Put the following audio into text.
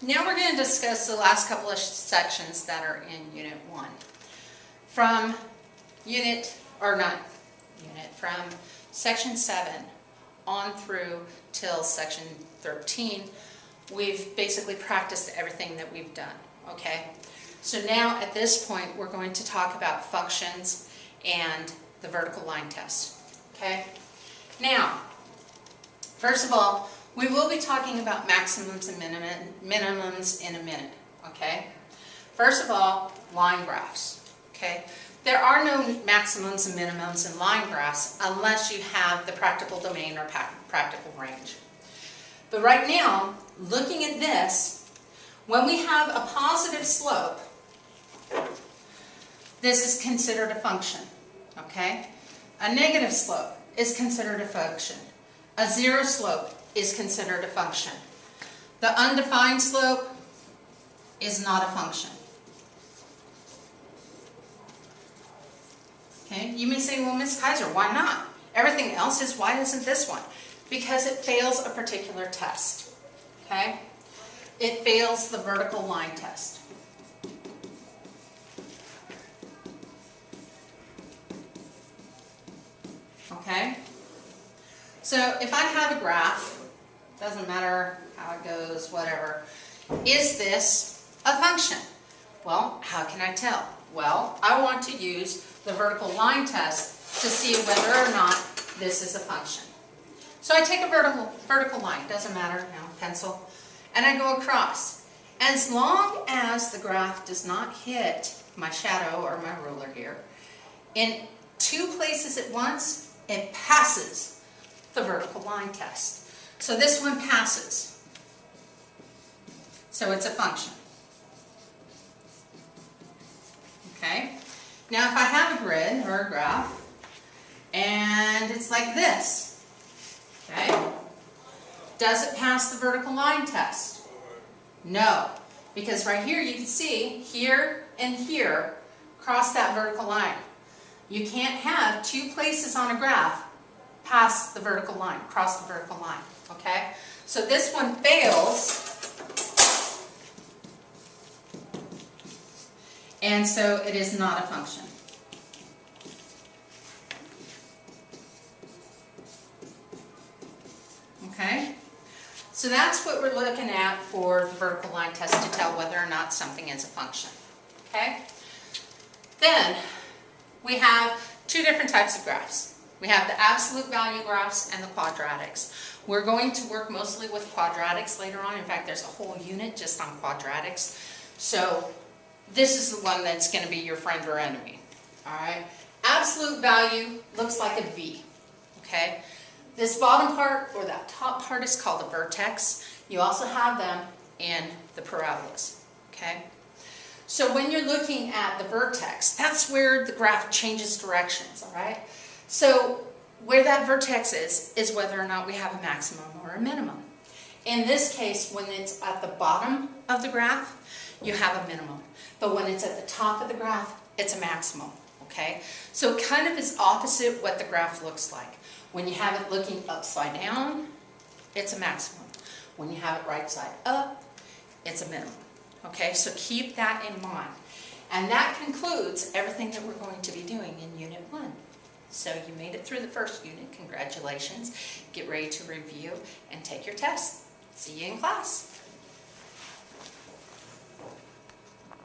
Now we're going to discuss the last couple of sections that are in Unit 1. From from Section 7 on through till Section 13, we've basically practiced everything that we've done, okay? So now at this point, we're going to talk about functions and the vertical line test, okay? Now, first of all, we will be talking about maximums and minimums in a minute, okay? First of all, line graphs, okay? There are no maximums and minimums in line graphs unless you have the practical domain or practical range. But right now, looking at this, when we have a positive slope, this is considered a function, okay? A negative slope is considered a function. A zero slope is considered a function. The undefined slope is not a function. Okay, you may say, well, Ms. Kaiser, why not? Everything else is, why isn't this one? Because it fails a particular test, okay? It fails the vertical line test. Okay? So if I have a graph, doesn't matter how it goes, whatever, is this a function? Well, how can I tell? Well, I want to use the vertical line test to see whether or not this is a function. So I take a vertical line, doesn't matter, pencil, and I go across. As long as the graph does not hit my shadow or my ruler here, in two places at once, it passes the vertical line test. So this one passes. So it's a function. Okay? Now if I have a grid or a graph, and it's like this, okay? Does it pass the vertical line test? No, because right here you can see here and here cross that vertical line. You can't have two places on a graph pass the vertical line, cross the vertical line, okay? So this one fails, and so it is not a function. Okay? So that's what we're looking at for the vertical line test to tell whether or not something is a function. Okay? Then we have two different types of graphs. We have the absolute value graphs and the quadratics. We're going to work mostly with quadratics later on. In fact, there's a whole unit just on quadratics. So this is the one that's going to be your friend or enemy. Alright? Absolute value looks like a V. Okay? This bottom part, or that top part, is called a vertex. You also have them in the parabolas. Okay? So when you're looking at the vertex, that's where the graph changes directions. Alright? So where that vertex is whether or not we have a maximum or a minimum. In this case, when it's at the bottom of the graph, you have a minimum. But when it's at the top of the graph, it's a maximum. Okay? So it kind of is opposite what the graph looks like. When you have it looking upside down, it's a maximum. When you have it right side up, it's a minimum. Okay? So keep that in mind. And that concludes everything that we're going to be doing in Unit 1. So you made it through the first unit. Congratulations. Get ready to review and take your test. See you in class.